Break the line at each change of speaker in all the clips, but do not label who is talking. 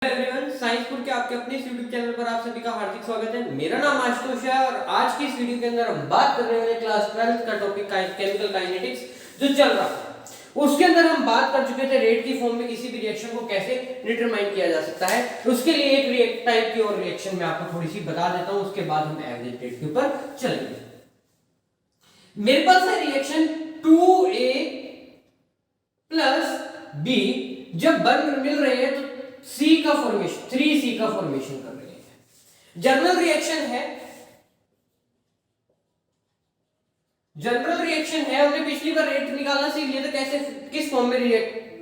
Everyone, science food के आपके अपने यूट्यूब चैनल पर आप सभी का हार्दिक स्वागत है। मेरा नाम आशुतोष है और आज की इस वीडियो के अंदर हम बात करने वाले क्लास 12th का टॉपिक केमिकल काइनेटिक्स जो चल रहा है उसके अंदर हम बात कर चुके थे रेट की फॉर्म में किसी भी रिएक्शन को कैसे डिटरमाइन किया जा सकता है। उसके लिए एक रिएक्ट टाइप की और रिएक्शन मैं आपको थोड़ी सी बता देता हूं, उसके बाद हम एवरेज रेट के ऊपर चलेंगे। मेरे पास है रिएक्शन 2A प्लस B जब बन मिल रहे हैं तो C का फॉर्मेशन 3C का फॉर्मेशन कर रहे हैं। जनरल रिएक्शन है हमने पिछली बार रेट निकालना सीख लिया था कैसे किस फॉर्म में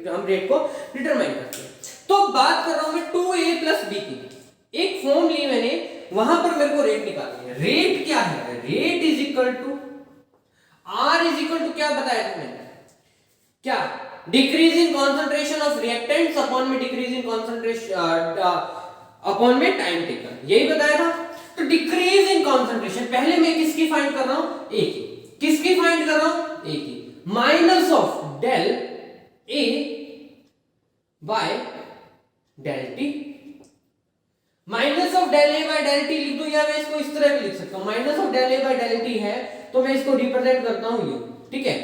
हम रेट को डिटरमाइन करते हैं। तो बात कर रहा हूं मैं 2A प्लस B की। एक फॉर्म ली मैंने, वहां पर मेरे को रेट निकालनी है। रेट क्या है? Rate is equal to R is equal to क्या बताया था मैंने? क्या? Decreasing concentration of reactants upon में डिक्रीजिंग कॉन्सेंट्रेशन अपॉन में टाइम टेकन, यही बताया था। तो डिक्रीजिंग कॉन्सेंट्रेशन पहले मैं किसकी फाइंड कर रहा हूं? A की। किसकी फाइंड कर रहा हूं? A की। Minus of del A by del T। Minus of del A by del T लिख दूं या मैं इसको इस तरह भी लिख सकता हूं। Minus of del A by del T है तो मैं इसको रिप्रेजेंट करता हूं यू, ठीक है।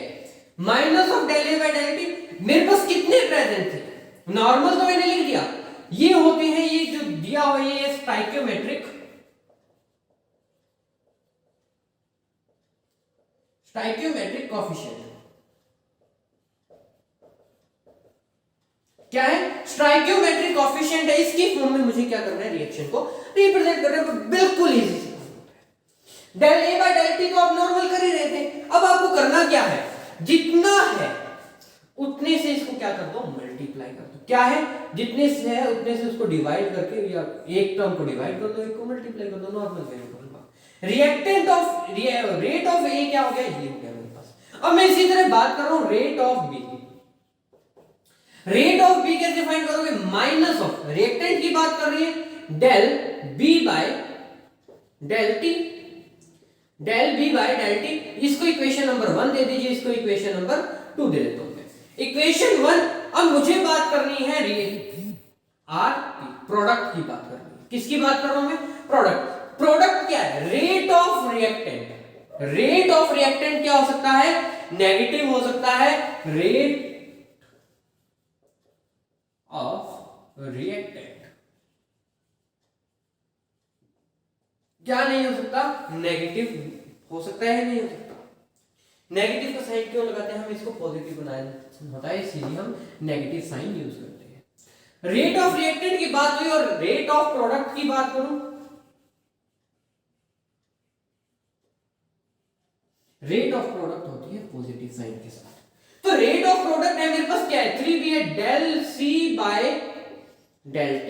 Minus of del A by del T मेरे पास कितने प्रेजेंट थे? नॉर्मल तो मैंने लिख दिया, ये होते हैं, ये जो दिया हुआ है ये स्टाइकियोमेट्रिक कोएफिशिएंट। क्या है? स्टाइकियोमेट्रिक कोएफिशिएंट है। इसकी फॉर्म में मुझे क्या करना है? रिएक्शन को रिप्रेजेंट करना है। बिल्कुल इजी से del A by del T को आप नॉर्मल कर ही रहे थे। अब आपको करना क्या है? जितना है उतने से इसको क्या कर दो? मल्टीप्लाई कर दो। क्या है? जितने से है उतने से उसको डिवाइड करके या एक टर्म को डिवाइड कर दो, एक को मल्टीप्लाई कर दो। Normal variable reactant of rate of A क्या हो गया? ये हो गया मेरे पास। अब मैं इसी तरह बात कर रहा हूं rate of B। Rate of B कैसे फाइंड करोगे? माइनस ऑफ रिएक्टेंट की बात कर रही है del B by del T। Del B by del T, इसको इक्वेशन नंबर 1 दे दीजिए, इसको इक्वेशन नंबर 2 दे देता हूं। इक्वेशन 1। अब मुझे बात करनी है आर प्रोडक्ट की बात करनी है। किसकी बात कर रहा हूं मैं? प्रोडक्ट। प्रोडक्ट क्या है? Rate of reactant. Rate of reactant क्या हो सकता है? नेगेटिव हो सकता है। रेट ऑफ रिएक्टेंट क्या नहीं हो सकता? नेगेटिव हो सकता है, नहीं हो सकता। नेगेटिव का साइन क्यों लगाते हैं? हम इसको पॉजिटिव बनाना होता है, इसीलिए हम नेगेटिव साइन यूज करते हैं। रेट ऑफ रिएक्टेंट की बात हुई और रेट ऑफ प्रोडक्ट की बात करूं, रेट ऑफ प्रोडक्ट होती है पॉजिटिव साइन के साथ। तो रेट ऑफ प्रोडक्ट है मेरे पास क्या है? 3b है del C by del T।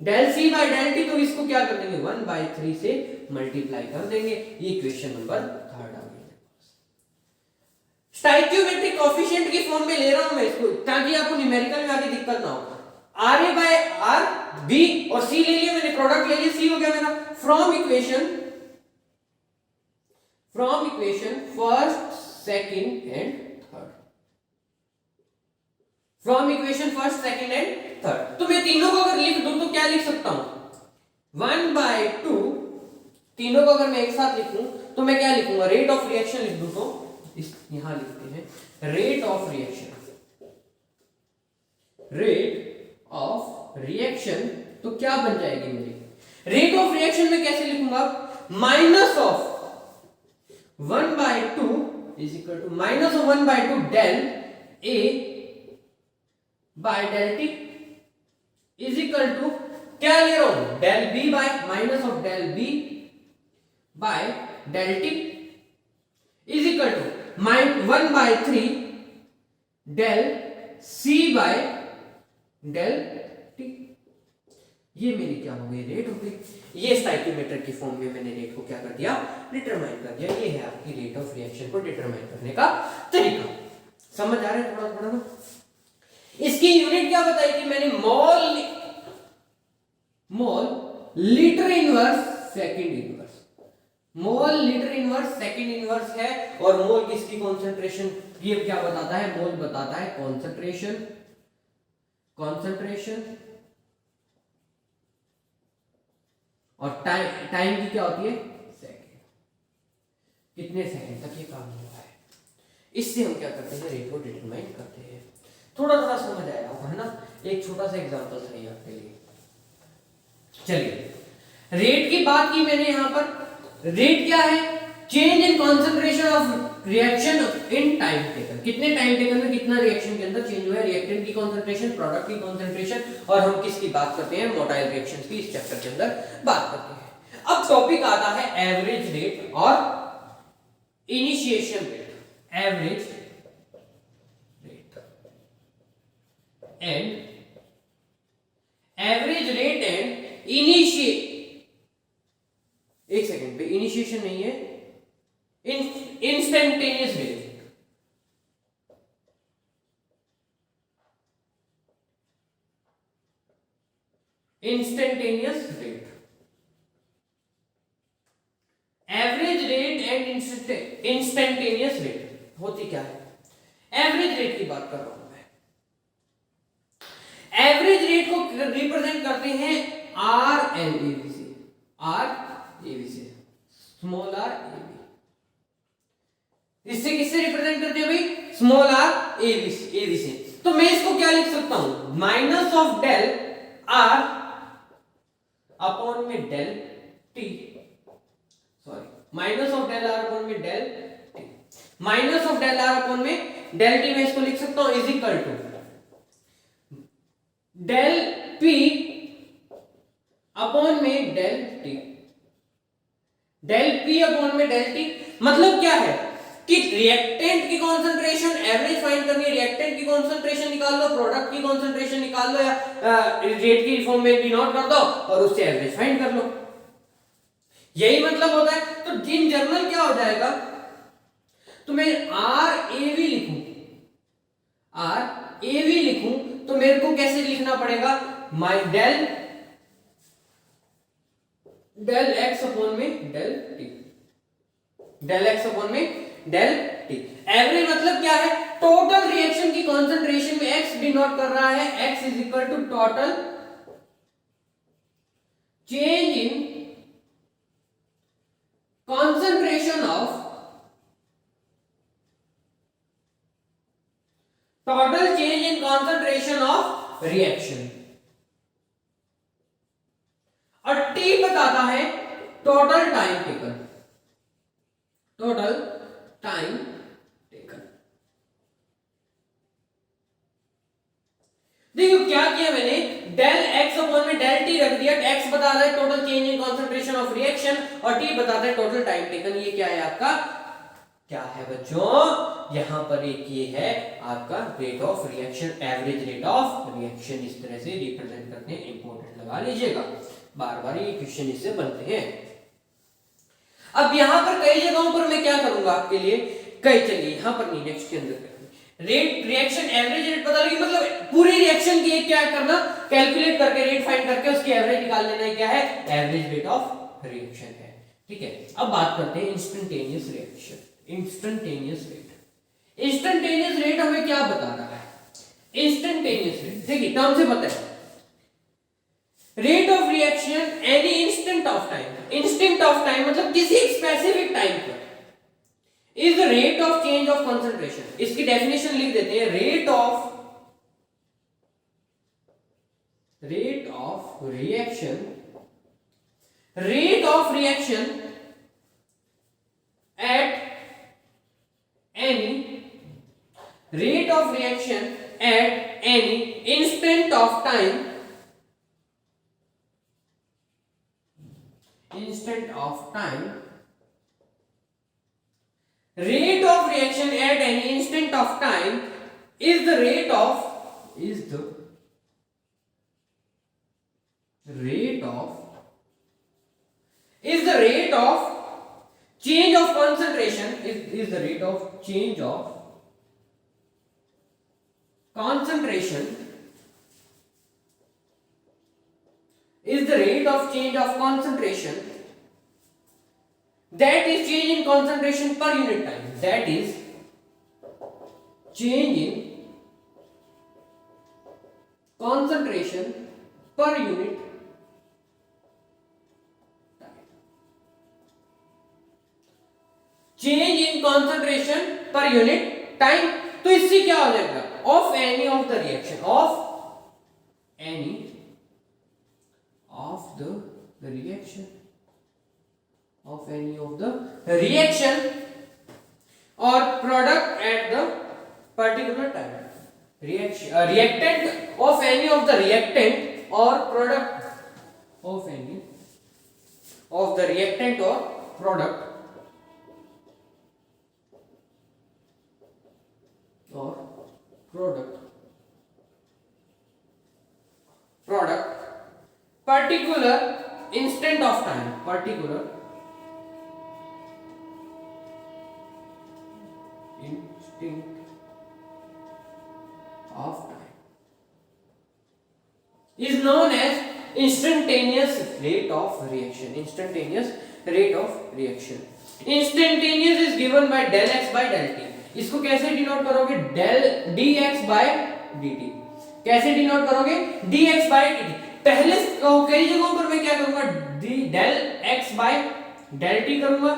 Del C by del T, तो इसको क्या कर देंगे? 1/3 से मल्टीप्लाई कर देंगे। ये इक्वेशन नंबर 3 आ गई। स्टाइकियोमेट्रिक कोएफिशिएंट की फॉर्म में ले रहा हूं मैं इसको ताकि आपको न्यूमेरिकल में आगे दिक्कत ना हो। RA बाय R B और C ले लिया मैंने, प्रोडक्ट ले लिया, C हो गया मेरा। From equation first second and third. From equation first second and third, तो मैं तीनों को अगर लिख दूं तो क्या लिख सकता हूं? 1/2। तीनों को अगर मैं एक साथ लिखूं तो मैं क्या लिखूंगा? रेट ऑफ रिएक्शन लिख दूं तो इस यहां लिखते हैं रेट ऑफ रिएक्शन। तो क्या बन जाएगी मेरी? रेट ऑफ रिएक्शन में कैसे लिखूंगा? Minus of 1/2 is equal to minus of 1/2 del A by del T is equal to क्या ले रहा हूं? Del B by minus of del B by del T is equal to 1/3 del C by del T। ये मेरी क्या हो गई? Rate हो गई। ये स्टाइकियोमेट्रिक की फॉर्म में मैंने रेट को क्या कर दिया? डिटरमाइन कर दिया। ये है आपकी रेट ऑफ रिएक्शन को डिटरमाइन करने का तरीका। समझ आ रहा है थोड़ा थोड़ा ना? इसकी यूनिट क्या बताई थी मैंने? Mole litre inverse second inverse. Mole litre inverse second inverse है और मोल किसकी कॉन्सेंट्रेशन? ये क्या बताता है? मोल बताता है कॉन्सेंट्रेशन और टाइम की क्या होती है, सेकंड, कितने सेकंड तक ये काम हुआ है। इससे हम क्या करते हैं, रेट को डिटरमाइन करते हैं। थोड़ा थोड़ा समझ आया होगा है ना। एक छोटा सा एग्जांपल सही आपके लिए। चलिए रेट की बात की मैंने यहां पर। रेट क्या है, change in concentration of reaction in time taken, कितने टाइम टेकन में कितना रिएक्शन के अंदर चेंज हुआ है, रिएक्टेंट की कंसंट्रेशन, प्रोडक्ट की कंसंट्रेशन, और हम किसकी बात करते हैं, मोटाइल रिएक्शंस की इस चैप्टर के अंदर बात करते हैं। अब टॉपिक आता है एवरेज रेट और initiation rate, average rate and average rate and initiate, एक सेकंड पे, इनिशिएशन नहीं है, instantaneous rate, instantaneous rate, average rate and instantaneous rate होती क्या है। एवरेज रेट की बात कर रहा हूं मैं। एवरेज रेट को रिप्रेजेंट करते हैं आर एल ए बी से, आर ए बी से, स्मॉल आर ए बी। इससे किससे रिप्रेजेंट करते हैं भाई, स्मॉल आर ए बी से। तो मैं इसको क्या लिख सकता हूं, minus of del R upon में del T, sorry minus of del R upon में del T, minus of del R upon में डेल टी, मैं इसको लिख सकता हूं is equal to del P upon में del T, del P upon में डेल टी। मतलब क्या है कि रिएक्टेंट की कंसंट्रेशन एवरेज फाइंड करनी है, रिएक्टेंट की कंसंट्रेशन निकाल लो, प्रोडक्ट की कंसंट्रेशन निकाल लो, या रेट की फॉर्म में भी नोट कर दो और उससे एवरेज फाइंड कर लो, यही मतलब होता है। तो इन जनरल क्या हो जाएगा, तो मैं आर ए वी लिखूं, आर ए वी लिखूं तो मेरे को कैसे लिखना पड़ेगा, my del del x upon में del T, del x upon में डेल टी। एवरेज मतलब क्या है, टोटल रिएक्शन की कंसंट्रेशन में एक्स डिनोट कर रहा है, x is equal to total change in concentration of total change in concentration of reaction, और T बताता है total time taken, total time taken। देखो क्या किया मैंने, डेल एक्स अपॉन में डेल टी रख दिया, एक्स बता रहा है total change in concentration of reaction और टी बताता है टोटल टाइम टेकन। ये क्या है आपका, क्या है बच्चों, यहां पर एक ये है आपका rate of reaction, average rate of reaction, इस तरह से रिप्रेजेंट करते हैं। इंपॉर्टेंट लगा लीजिएगा, बार बार ये क्वेश्चन इससे बनते हैं। अब यहां पर कई जगहों पर मैं क्या करूंगा आपके लिए, कई, चलिए यहां पर नहीं, नेक्स्ट के अंदर रेट रिएक्शन एवरेज रेट पता लगी, मतलब पूरी रिएक्शन की क्या करना, कैलकुलेट करके रेट फाइंड करके उसकी एवरेज निकाल लेना है, क्या है, एवरेज रेट ऑफ रिएक्शन है। ठीक है, अब बात करते हैं instantaneous reaction, instantaneous rate. Instantaneous rate हमें क्या बता रहा है, इंस्टेंटेनियस रेट देखिए टर्म से पता है, rate of reaction any instant of time, instant of time मतलब किसी स्पेसिफिक टाइम पर, is the rate of change of concentration. इसकी डेफिनेशन लिख देते हैं, rate of reaction, rate of reaction at any, rate of reaction at any instant of time, instant of time, rate of reaction at any instant of time is the rate of change of concentration, is the rate of change of concentration, is the rate of change of concentration, that is change in concentration per unit time, that is change in concentration per unit change in concentration per unit time. तो इससे क्या हो जाएगा, of any of the reaction, of any of the reaction, of any of the reaction और product at the particular time, reactant of any of the reactant or product of any of the reactant or product particular instant of time, particular instant of time is known as instantaneous rate of reaction, instantaneous rate of reaction। instantaneous is given by del x by del t। इसको कैसे denote करोगे, del dx by dt। कैसे denote करोगे, dx by dt। पहले कई जगहों पर मैं क्या करूंगा, del x by del t करूंगा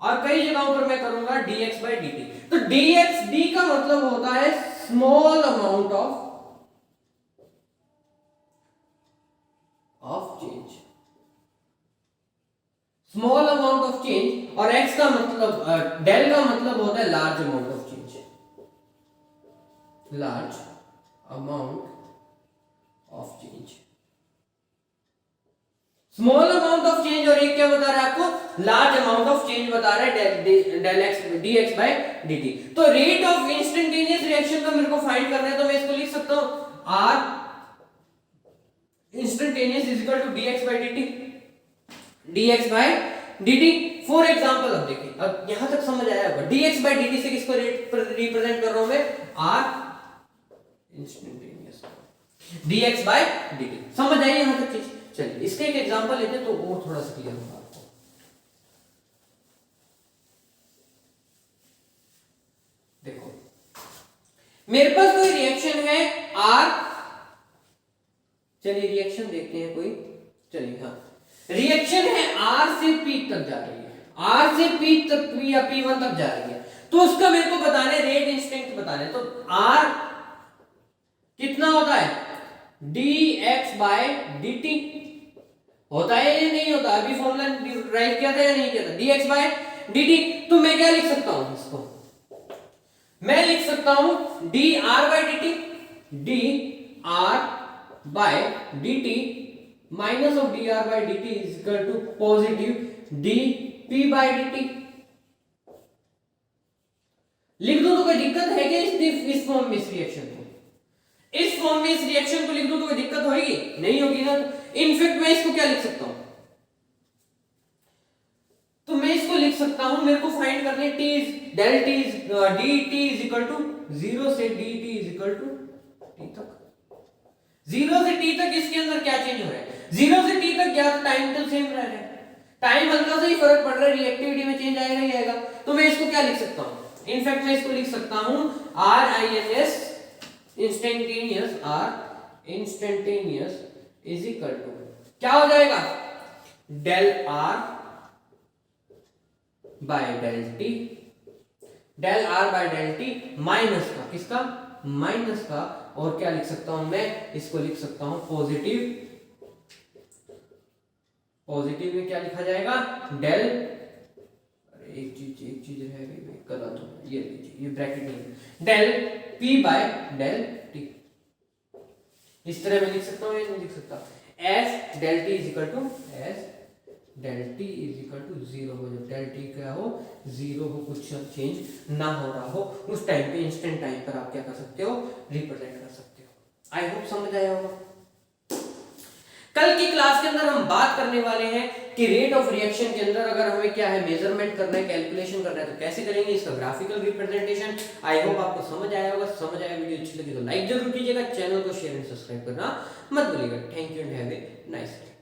और कई जगहों पर मैं करूंगा dx by dt। तो dx d का मतलब होता है small amount of change, small amount of change, और x का मतलब डेल का मतलब होता है large amount of change, large amount of change. Small amount of change और एक क्या बता रहा है आपको, लार्ज अमाउंट ऑफ चेंज बता रहा है del x dx by dt। तो रेट ऑफ इंस्टेंटेनियस रिएक्शन का मेरे को फाइंड करना है, तो मैं इसको लिख सकता हूं r instantaneous is equal to dx by dt, dx by dt। For example अब देखिए, अब यहां तक समझ आया होगा, dx by dt से किसको रिप्रेजेंट कर रहा हूं मैं, r instantaneous dx by dt। समझ आई यहां तक चीज। चलिए इसके एक एग्जांपल लेते हैं तो वो थोड़ा सा क्लियर होगा आपको। देखो मेरे पास कोई रिएक्शन है R, चलिए रिएक्शन देखते हैं कोई, चलिए हाँ रिएक्शन है R से P तक जा रही है, R से P तक P या P1 तक जा रही है, तो उसका मेरे को बताना है रेट इंस्टेंट बताना है। तो R कितना होता है, dx by dt होता है या नहीं होता, अभी फॉर्मूला राइट किया था या नहीं किया था, dx by dt। तो मैं क्या लिख सकता हूं इसको, मैं लिख सकता हूं dr by dt, dr by dt minus of dr by dt is equal to positive dp by dt। लिख दूं तो कोई दिक्कत है क्या इस फॉर्म में, इस रिएक्शन को, इस फॉर्म में इस रिएक्शन को लिख दूं तो कोई दिक्कत होगी, नहीं होगी ना। इनफैक्ट मैं इसको क्या लिख सकता हूं, तो मैं इसको लिख सकता हूं, मेरे को फाइंड करनी है t del t dt is equal to 0 से dt is equal to t तक। 0 से t तक इसके अंदर क्या चेंज हो रहा है, 0 से t तक क्या टाइम तो सेम रह रहा है, टाइम हल्का सा ही फर्क पड़ रहा है, रिएक्टिविटी में चेंज आएगा ही आएगा। तो मैं इसको क्या लिख सकता हूं, इनफैक्ट मैं इसको लिख सकता हूं RINS instantaneous, R instantaneous is equal to क्या हो जाएगा, del R by del T, del R by del T minus का, किसका, माइनस का, और क्या लिख सकता हूं मैं, इसको लिख सकता हूं पॉजिटिव, पॉजिटिव में क्या लिखा जाएगा, डेल, एक चीज रह गई गलत हो, ये लीजिए ये ब्रैकेट नहीं, del p by del t। इस तरह मैं लिख सकता हूं या नहीं लिख सकता, s del t is equal to s del t is equal to 0 हो, जब डेल t क्या हो 0 हो, कुछ चेंज ना हो रहा हो, उस टाइम पे इंस्टेंट टाइम पर आप क्या कर सकते हो, रिप्रेजेंट कर सकते हो। आई होप समझ आया होगा। कल की क्लास के अंदर हम बात करने वाले हैं कि रेट ऑफ रिएक्शन के अंदर अगर हमें क्या है, मेजरमेंट करना है, कैलकुलेशन करना है, तो कैसे करेंगे, इसका ग्राफिकल रिप्रेजेंटेशन। आई होप आपको समझ आया होगा। समझ आया, वीडियो अच्छी लगी तो लाइक जरूर कीजिएगा, चैनल को शेयर एंड सब्सक्राइब करना मत भूलिएगा। Thank you and have a nice day.